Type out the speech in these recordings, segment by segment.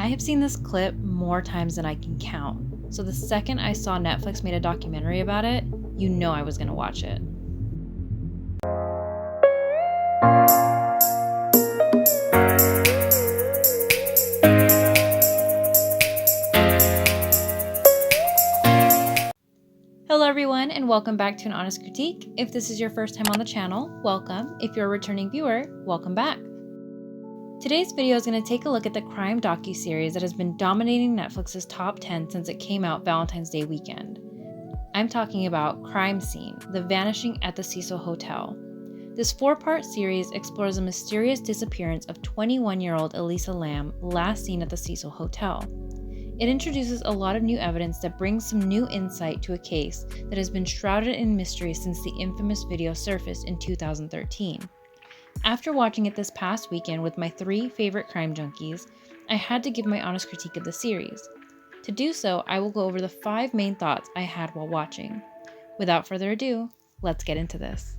I have seen this clip more times than I can count, so the second I saw Netflix made a documentary about it, you know I was going to watch it. Hello everyone, and welcome back to An Honest Critique. If this is your first time on the channel, welcome. If you're a returning viewer, welcome back. Today's video is going to take a look at the crime docuseries that has been dominating Netflix's top 10 since it came out Valentine's Day weekend. I'm talking about Crime Scene, The Vanishing at the Cecil Hotel. This 4-part series explores a mysterious disappearance of 21-year-old Elisa Lam, last seen at the Cecil Hotel. It introduces a lot of new evidence that brings some new insight to a case that has been shrouded in mystery since the infamous video surfaced in 2013. After watching it this past weekend with my 3 favorite crime junkies, I had to give my honest critique of the series. To do so, I will go over the 5 main thoughts I had while watching. Without further ado, let's get into this.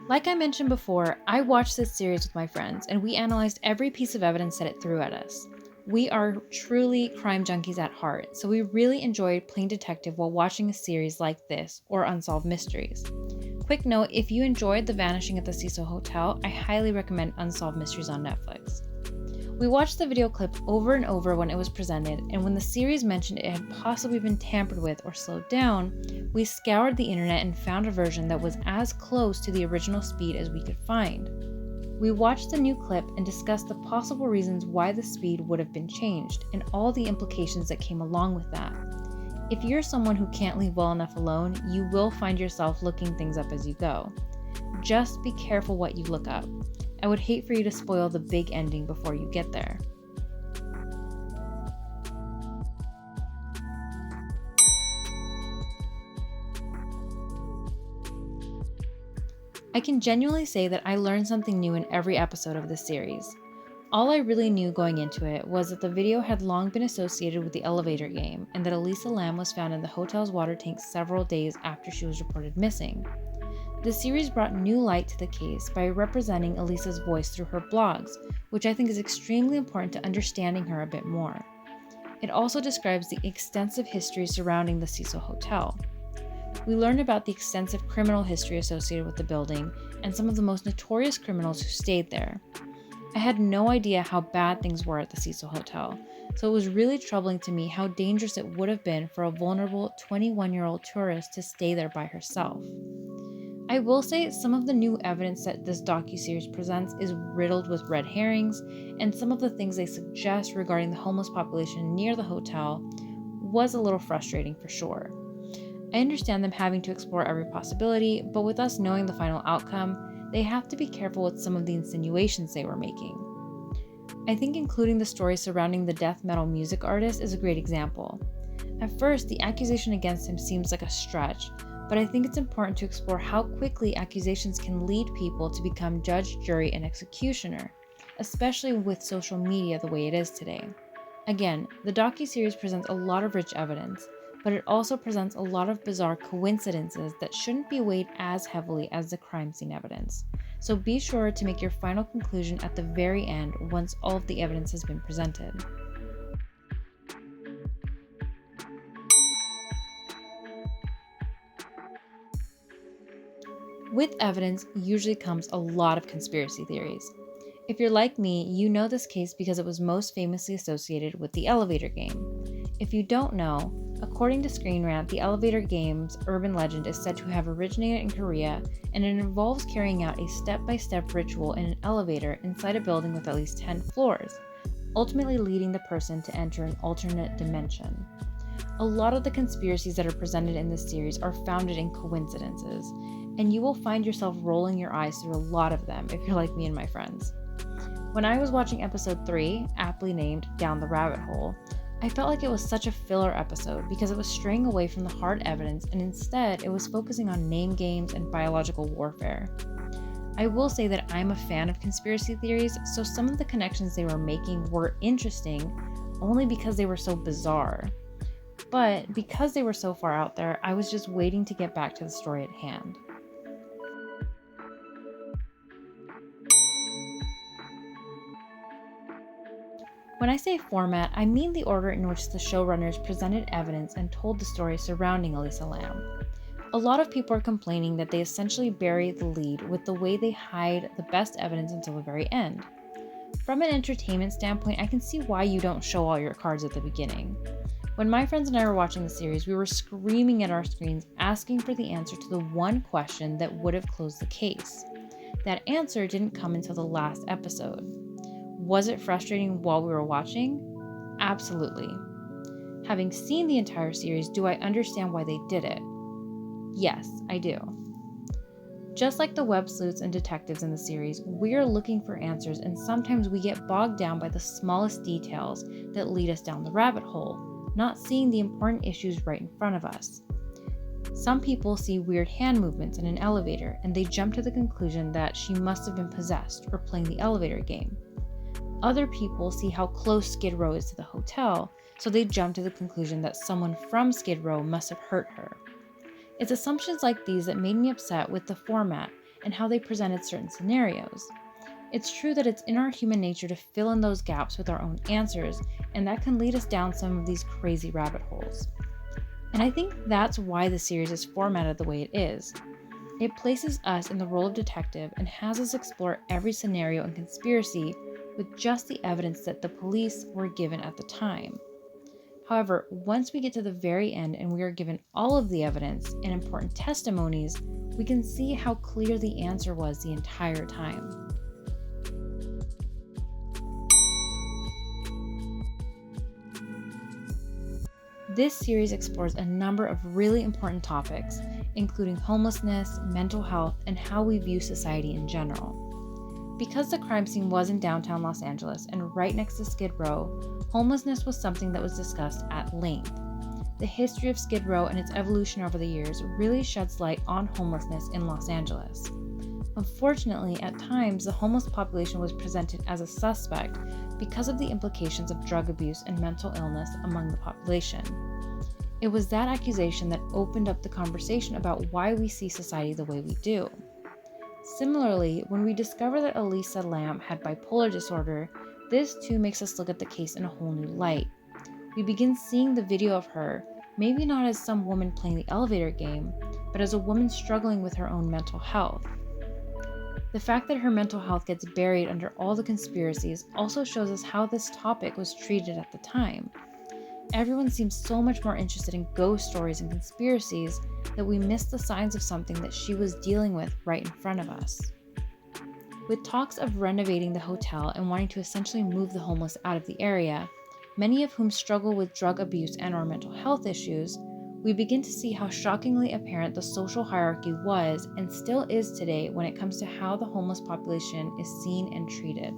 Like I mentioned before, I watched this series with my friends and we analyzed every piece of evidence that it threw at us. We are truly crime junkies at heart, so we really enjoyed playing detective while watching a series like this or Unsolved Mysteries. Quick note, if you enjoyed The Vanishing at the Cecil Hotel, I highly recommend Unsolved Mysteries on Netflix. We watched the video clip over and over when it was presented, and when the series mentioned it had possibly been tampered with or slowed down, we scoured the internet and found a version that was as close to the original speed as we could find. We watched the new clip and discussed the possible reasons why the speed would have been changed and all the implications that came along with that. If you're someone who can't leave well enough alone, you will find yourself looking things up as you go. Just be careful what you look up. I would hate for you to spoil the big ending before you get there. I can genuinely say that I learned something new in every episode of this series. All I really knew going into it was that the video had long been associated with the elevator game and that Elisa Lam was found in the hotel's water tank several days after she was reported missing. The series brought new light to the case by representing Elisa's voice through her blogs, which I think is extremely important to understanding her a bit more. It also describes the extensive history surrounding the Cecil Hotel. We learned about the extensive criminal history associated with the building and some of the most notorious criminals who stayed there. I had no idea how bad things were at the Cecil Hotel, so it was really troubling to me how dangerous it would have been for a vulnerable 21-year-old tourist to stay there by herself. I will say some of the new evidence that this docuseries presents is riddled with red herrings, and some of the things they suggest regarding the homeless population near the hotel was a little frustrating for sure. I understand them having to explore every possibility, but with us knowing the final outcome, they have to be careful with some of the insinuations they were making. I think including the story surrounding the death metal music artist is a great example. At first, the accusation against him seems like a stretch, but I think it's important to explore how quickly accusations can lead people to become judge, jury, and executioner, especially with social media the way it is today. Again, the docuseries presents a lot of rich evidence, but it also presents a lot of bizarre coincidences that shouldn't be weighed as heavily as the crime scene evidence. So be sure to make your final conclusion at the very end once all of the evidence has been presented. With evidence usually comes a lot of conspiracy theories. If you're like me, you know this case because it was most famously associated with the elevator game. If you don't know, according to Screen Rant, the elevator game's urban legend is said to have originated in Korea, and it involves carrying out a step-by-step ritual in an elevator inside a building with at least 10 floors, ultimately leading the person to enter an alternate dimension. A lot of the conspiracies that are presented in this series are founded in coincidences, and you will find yourself rolling your eyes through a lot of them if you're like me and my friends. When I was watching episode 3, aptly named Down the Rabbit Hole, I felt like it was such a filler episode because it was straying away from the hard evidence and instead it was focusing on name games and biological warfare. I will say that I'm a fan of conspiracy theories, so some of the connections they were making were interesting only because they were so bizarre. But because they were so far out there, I was just waiting to get back to the story at hand. When I say format, I mean the order in which the showrunners presented evidence and told the story surrounding Elisa Lam. A lot of people are complaining that they essentially bury the lead with the way they hide the best evidence until the very end. From an entertainment standpoint, I can see why you don't show all your cards at the beginning. When my friends and I were watching the series, we were screaming at our screens asking for the answer to the one question that would have closed the case. That answer didn't come until the last episode. Was it frustrating while we were watching? Absolutely. Having seen the entire series, do I understand why they did it? Yes, I do. Just like the web sleuths and detectives in the series, we're looking for answers, and sometimes we get bogged down by the smallest details that lead us down the rabbit hole, not seeing the important issues right in front of us. Some people see weird hand movements in an elevator, and they jump to the conclusion that she must have been possessed or playing the elevator game. Other people see how close Skid Row is to the hotel, so they jump to the conclusion that someone from Skid Row must have hurt her. It's assumptions like these that made me upset with the format and how they presented certain scenarios. It's true that it's in our human nature to fill in those gaps with our own answers, and that can lead us down some of these crazy rabbit holes. And I think that's why the series is formatted the way it is. It places us in the role of detective and has us explore every scenario and conspiracy with just the evidence that the police were given at the time. However, once we get to the very end and we are given all of the evidence and important testimonies, we can see how clear the answer was the entire time. This series explores a number of really important topics, including homelessness, mental health, and how we view society in general. Because the crime scene was in downtown Los Angeles and right next to Skid Row, homelessness was something that was discussed at length. The history of Skid Row and its evolution over the years really sheds light on homelessness in Los Angeles. Unfortunately, at times, the homeless population was presented as a suspect because of the implications of drug abuse and mental illness among the population. It was that accusation that opened up the conversation about why we see society the way we do. Similarly, when we discover that Elisa Lam had bipolar disorder, this too makes us look at the case in a whole new light. We begin seeing the video of her, maybe not as some woman playing the elevator game, but as a woman struggling with her own mental health. The fact that her mental health gets buried under all the conspiracies also shows us how this topic was treated at the time. Everyone seems so much more interested in ghost stories and conspiracies that we miss the signs of something that she was dealing with right in front of us. With talks of renovating the hotel and wanting to essentially move the homeless out of the area, many of whom struggle with drug abuse and/or mental health issues, we begin to see how shockingly apparent the social hierarchy was and still is today when it comes to how the homeless population is seen and treated.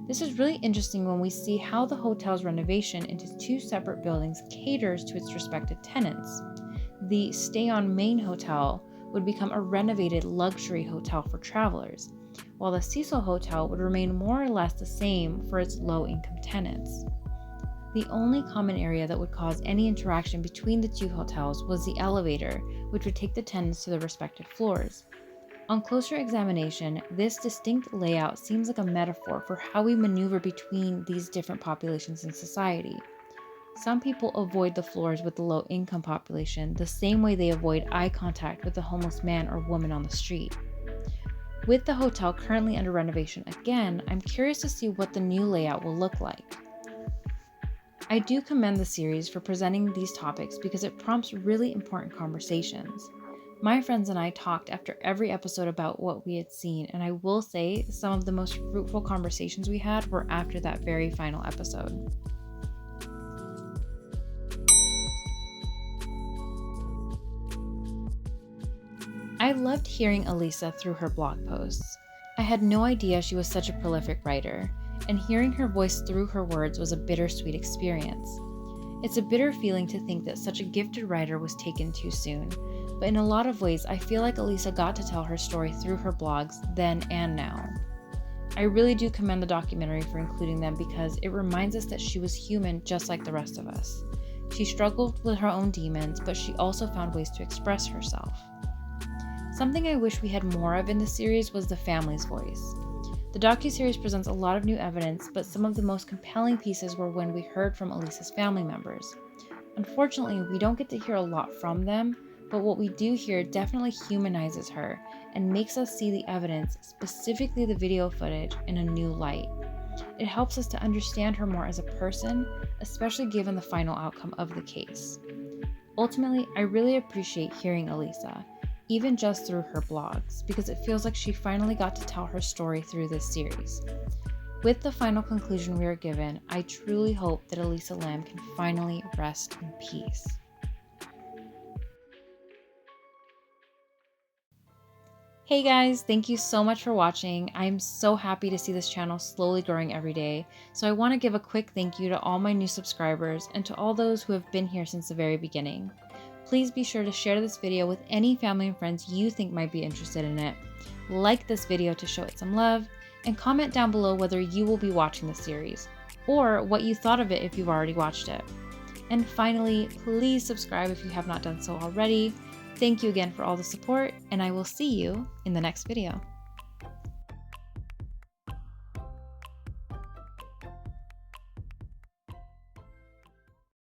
This is really interesting when we see how the hotel's renovation into two separate buildings caters to its respective tenants. The Stay on Main Hotel would become a renovated luxury hotel for travelers, while the Cecil Hotel would remain more or less the same for its low-income tenants. The only common area that would cause any interaction between the two hotels was the elevator, which would take the tenants to their respective floors. On closer examination, this distinct layout seems like a metaphor for how we maneuver between these different populations in society. Some people avoid the floors with the low-income population the same way they avoid eye contact with the homeless man or woman on the street. With the hotel currently under renovation again, I'm curious to see what the new layout will look like. I do commend the series for presenting these topics because it prompts really important conversations. My friends and I talked after every episode about what we had seen, and I will say some of the most fruitful conversations we had were after that very final episode. I loved hearing Elisa through her blog posts. I had no idea she was such a prolific writer, and hearing her voice through her words was a bittersweet experience. It's a bitter feeling to think that such a gifted writer was taken too soon, but in a lot of ways, I feel like Elisa got to tell her story through her blogs then and now. I really do commend the documentary for including them because it reminds us that she was human just like the rest of us. She struggled with her own demons, but she also found ways to express herself. Something I wish we had more of in the series was the family's voice. The docuseries presents a lot of new evidence, but some of the most compelling pieces were when we heard from Elisa's family members. Unfortunately, we don't get to hear a lot from them, but what we do hear definitely humanizes her and makes us see the evidence, specifically the video footage, in a new light. It helps us to understand her more as a person, especially given the final outcome of the case. Ultimately, I really appreciate hearing Elisa, even just through her blogs, because it feels like she finally got to tell her story through this series. With the final conclusion we are given, I truly hope that Elisa Lam can finally rest in peace. Hey guys, thank you so much for watching. I'm so happy to see this channel slowly growing every day, so I want to give a quick thank you to all my new subscribers and to all those who have been here since the very beginning. Please be sure to share this video with any family and friends you think might be interested in it. Like this video to show it some love, and comment down below whether you will be watching the series, or what you thought of it if you've already watched it. And finally, please subscribe if you have not done so already. Thank you again for all the support, and I will see you in the next video.